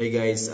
Hey guys,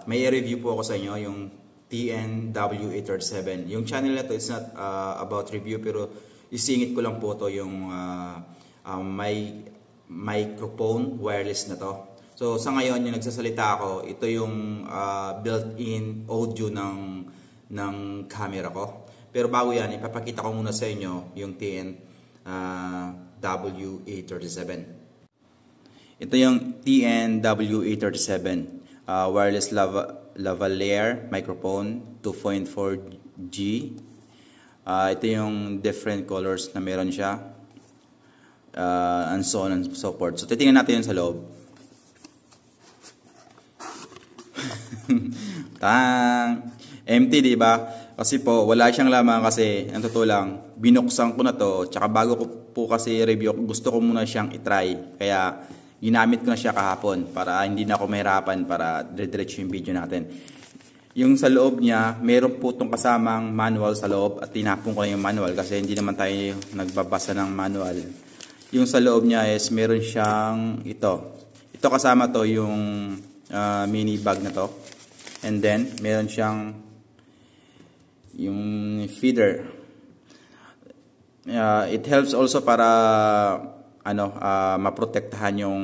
may review po ako sa inyo yung TNW837. Yung channel na to is not about review pero isingit ko lang po to yung may microphone wireless na to. So sa ngayon yung nagsasalita ako, ito yung built-in audio ng camera ko. Pero bago yan, ipapakita ko muna sa inyo yung TNW837. Ito yung TNW837 wireless lavalier microphone 2.4G. Ito yung different colors na meron siya, and so on and so forth. So titingnan natin yun sa loob. Tang! Empty, di ba? Kasi po, wala siyang laman kasi, ang totoo lang, binuksan ko na to, tsaka bago ko po kasi review, gusto ko muna siyang itry. Kaya, ginamit ko na siya kahapon para hindi na ako mahirapan para dire-diretso yung video natin. Yung sa loob niya, meron po itong kasamang manual sa loob at tinapon ko na yung manual kasi hindi naman tayo nagbabasa ng manual. Yung sa loob niya is meron siyang ito. Ito kasama to yung mini bag na to. And then, meron siyang yung feeder. It helps also para maprotektahan yung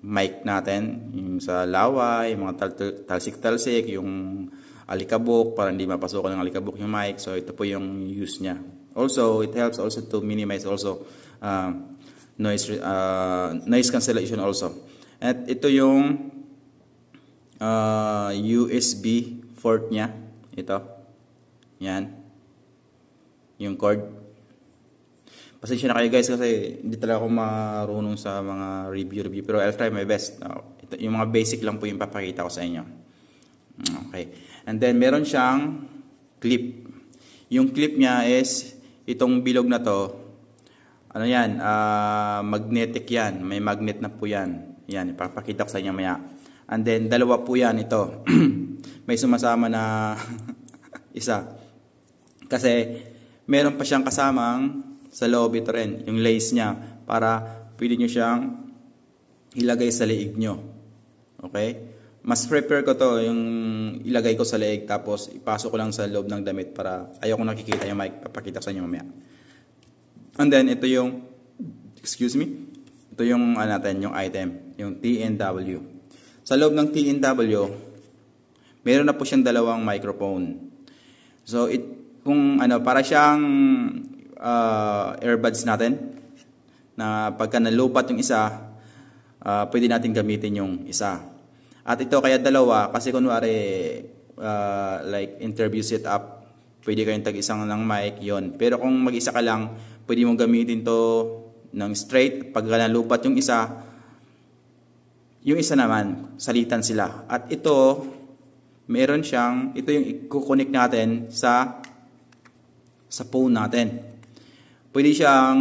mic natin, yung sa laway, mga talsik-talsik, yung alikabok, para hindi mapasukan ng alikabok yung mic. So ito po yung use niya. Also, it helps also to minimize also noise cancellation also. At ito yung USB port niya. Ito. Yan. Yung cord. Pasensya na kayo guys kasi hindi talaga ako marunong sa mga review pero I'll try my best. Ito, yung mga basic lang po yung papakita ko sa inyo. Okay. And then meron siyang clip. Yung clip niya is itong bilog na to. Ano yan? Magnetic yan. May magnet na po yan. Yan. Ipapakita ko sa inyo maya. And then dalawa po yan ito. May sumasama na isa. Kasi meron pa siyang kasamang sa loob ito rin, yung lace niya, para pwede nyo siyang ilagay sa leeg nyo. Okay? Mas prepare ko to, yung ilagay ko sa leeg, tapos ipasok ko lang sa loob ng damit para ayaw ko nakikita yung mic, papakita ko sa inyo mamaya. And then, ito yung, ito yung natin, yung item, yung TNW. Sa loob ng TNW, meron na po siyang dalawang microphone. So, kung para siyang earbuds natin na pagka nalupat yung isa, pwede natin gamitin yung isa. At ito kaya dalawa kasi kunwari like interview setup, pwede kayong tag-isang ng mic yon. Pero kung mag-isa ka lang, pwede mong gamitin to ng straight. Pag nalupat yung isa naman salitan sila. At ito meron siyang, ito yung i-connect natin sa phone natin. Pwede siyang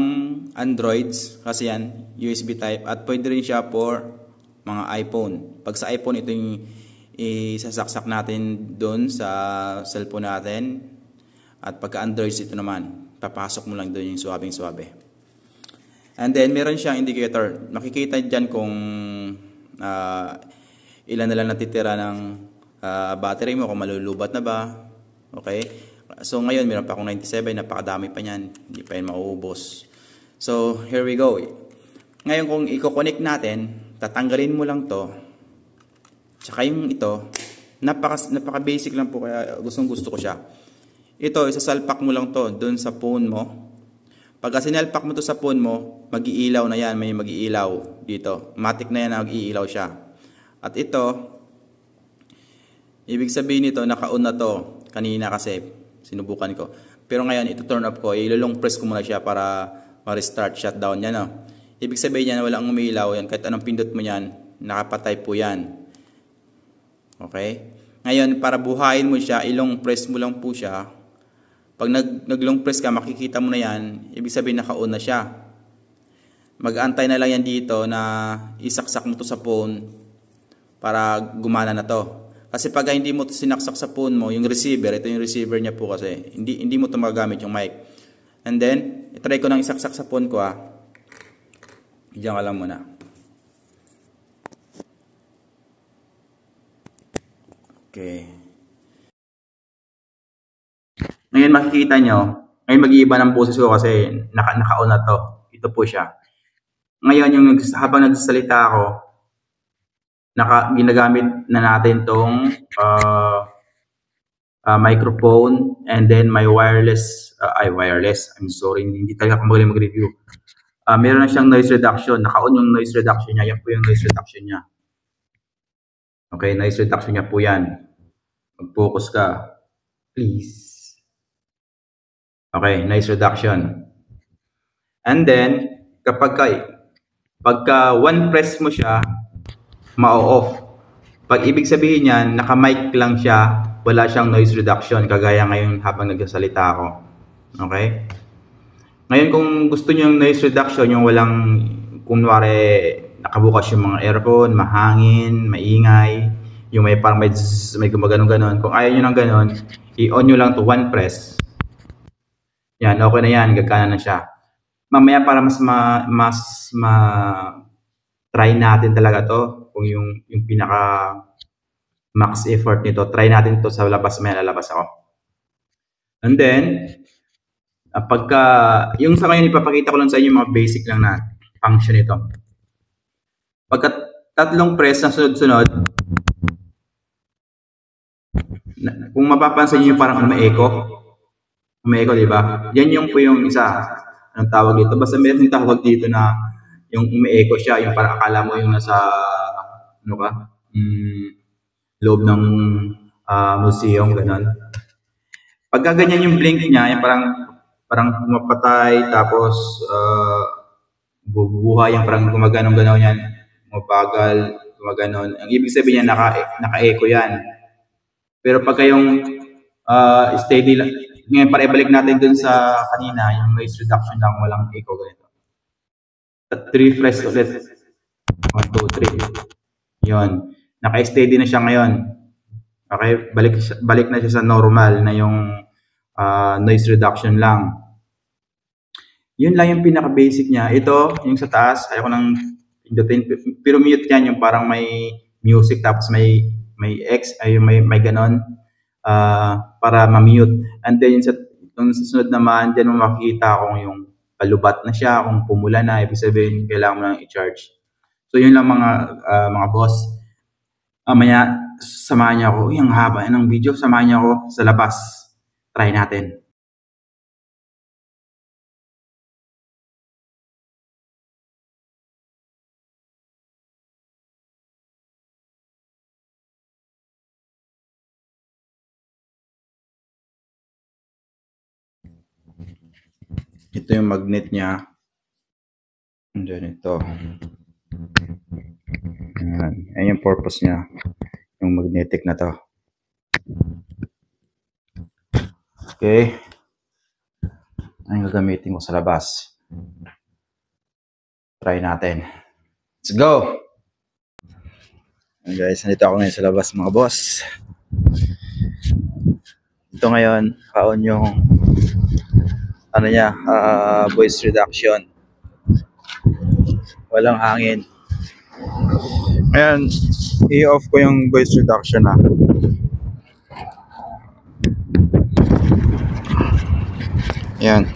Androids, kasi yan, USB type, at pwede rin siya for mga iPhone. Pag sa iPhone, ito yung isasaksak natin doon sa cellphone natin. At pagka Androids, ito naman, papasok mo lang doon yung suwabing-suwabe. And then, meron siyang indicator. Makikita dyan kung ilan na lang natitira ng battery mo, kung malulubat na ba. Okay? So ngayon meron pa akong 97, napakadami pa niyan, hindi pa yan mauubos. So here we go. Ngayon kung i-connect natin, tatanggalin mo lang to. Tsaka yung ito, napaka basic lang po kaya gustong-gusto ko siya. Ito, isasalpak mo lang to doon sa phone mo. Pag sinalpak mo to sa phone mo, mag-iilaw na yan, may mag-iilaw dito. Matic na yan na mag-iilaw siya. At ito, ibig sabihin nito, naka-on na to kanina kasi sinubukan ko. Pero ngayon, ito turn off ko. Ilulong press ko muna siya para ma-restart, shutdown yan. Ibig sabihin niya na walang umiilaw yan. Kahit anong pindot mo yan, nakapatay po yan. Okay? Ngayon, para buhayin mo siya, ilong press mo lang po siya. Pag nag-long press ka, makikita mo na yan. Ibig sabihin, naka-on na siya. Mag-antay na lang yan dito na isaksak mo to sa phone para gumana na to. Kasi pag hindi mo sinaksak sa phone mo, yung receiver, ito yung receiver niya po kasi, hindi mo ito magagamit yung mic. And then, itry ko nang isaksak sa phone ko Diyan ka lang muna. Okay. Ngayon makikita nyo, ngayon mag-iiba ng boses ko kasi naka-on na to. Ito po siya. Ngayon, habang nagsasalita ako, ginagamit na natin tong microphone and then my wireless, I'm sorry, hindi talaga ako magaling mag-review. Meron na siyang noise reduction. Naka-on yung noise reduction niya. Yan po yung noise reduction niya. Okay, noise reduction niya po yan. Mag-focus ka. Please. Okay, noise reduction. And then, pagka one press mo siya, ma-off. Pag ibig sabihin niyan, naka-mic lang siya, wala siyang noise reduction, kagaya ngayon habang nagsasalita ako. Okay? Ngayon kung gusto niyo yung noise reduction, yung walang, kunwari, nakabukas yung mga aircon, mahangin, maingay, yung may parang may gumaganon-ganon. Kung ayaw nyo ng ganon, i-on nyo lang to one press. Yan, okay na yan, gagana na siya. Mamaya para mas try natin talaga to, kung yung pinaka max effort nito, try natin to sa labas, may lalabas ako. And then, yung sa ngayon ipapakita ko lang sa inyo mga basic lang na function nito. Pagka tatlong press na sunod-sunod, kung mapapansin niyo parang ume-echo, di ba? Yan yung po yung isa. Anong tawag dito? Basta meron tawag dito na yung ume-echo siya, yung parang akala mo yung nasa loob ng museum, gano'n. Pagka ganyan yung blink niya, yung parang pumapatay, tapos bubuhay, yung parang gumaganon-ganon yan, mabagal, gumaganon. Ang ibig sabihin niya, naka-echo yan. Pero pagka yung steady lang, ngayon para ibalik natin dun sa kanina, yung noise reduction lang, walang echo, ganito. 3 press ulit. 1, 2, 3. Yun. Naka-steady na siya ngayon. Okay? Balik na siya sa normal na yung noise reduction lang. Yun lang yung pinaka-basic niya. Ito, yung sa taas, ayaw ko nang pindutin. Pero mute yan, yung parang may music, tapos may ganon. Para ma-mute. And then yung sa sunod naman, dyan mo makikita kung yung palubat na siya, kung pumula na, ibig sabihin, kailangan mo lang i-charge. So yun lang mga boss. Mamaya, samahan niyo ako. Yung haba ng video, samahan niyo ako sa labas. Try natin. Ito yung magnet niya. Diyan ito. Ayan yung purpose niya. Yung magnetic na to. Okay. Ang gagamitin ko sa labas. Try natin. Let's go! Ayan guys, nandito ako ngayon sa labas mga boss. Ito ngayon, kaon yung voice reduction. Walang hangin. Ngayon, i-off ko yung voice reduction na. Ayan.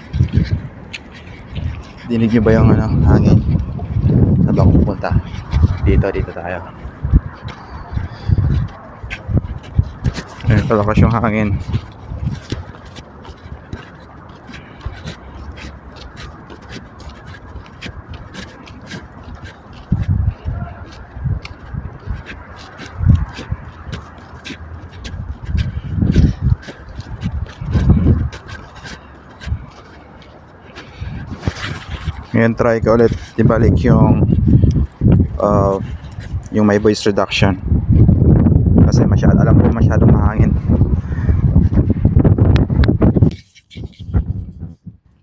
Dinig nyo ba yung hangin? Saan ba pupunta? Dito tayo. Ayan, talakas yung hangin. Ngayon try ko ulit ibalik yung may voice reduction kasi alam ko masyadong mahangin.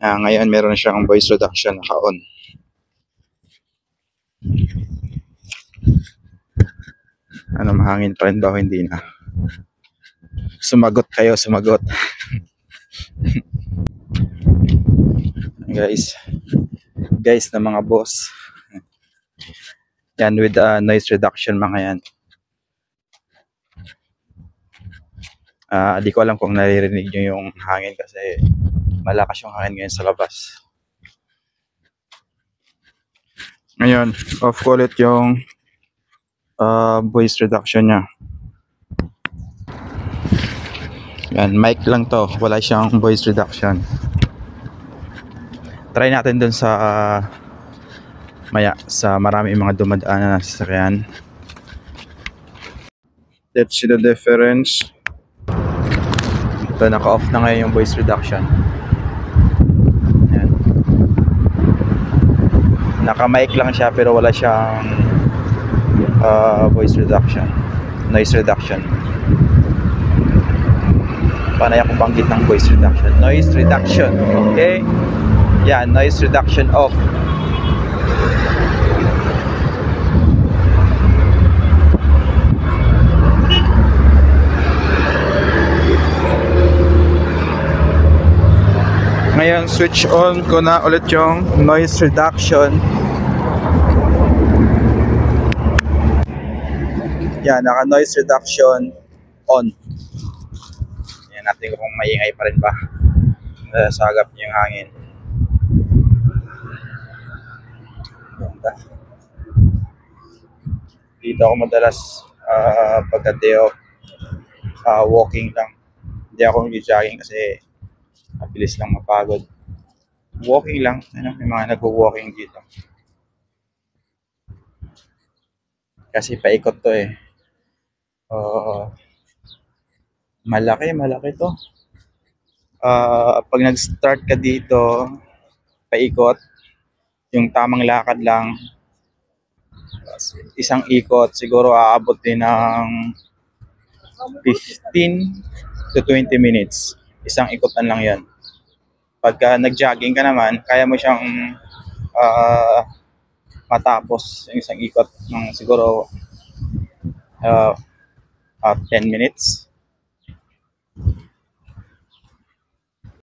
Ngayon meron siyang voice reduction naka-on. Mahangin pa rin ba o hindi na? Sumagot kayo. guys na mga boss, yan with noise reduction mga yan. Di ko alam kung naririnig nyo yung hangin kasi malakas yung hangin ngayon sa labas. Ngayon, off ko ulit yung voice reduction nya. Yan, mic lang to, wala siyang voice reduction. Try natin dun sa sa marami mga dumadaan na sasakyan. Let's see the difference. Ito, naka-off na ngayon yung voice reduction. Yan. Naka-mic lang siya pero wala siyang voice reduction, noise reduction. Panay akong banggit ng voice reduction. Noise reduction, okay? Yan, noise reduction off. Ngayon, switch on ko na ulit yung noise reduction. Yan, naka noise reduction on. Yan, natin kung maingay pa rin ba. Nasagap niyo yung hangin. Dito ako madalas pagka-day off, walking lang. Hindi ako nag-jogging kasi mabilis lang mapagod. Walking lang, may mga nagwo-walking dito. Kasi paikot to eh. Malaki to. Pag nag-start ka dito, paikot, yung tamang lakad lang, isang ikot, siguro aabot din ng 15 to 20 minutes. Isang ikotan lang yan. Pagka nag-jogging ka naman, kaya mo siyang matapos yung isang ikot ng siguro 10 minutes.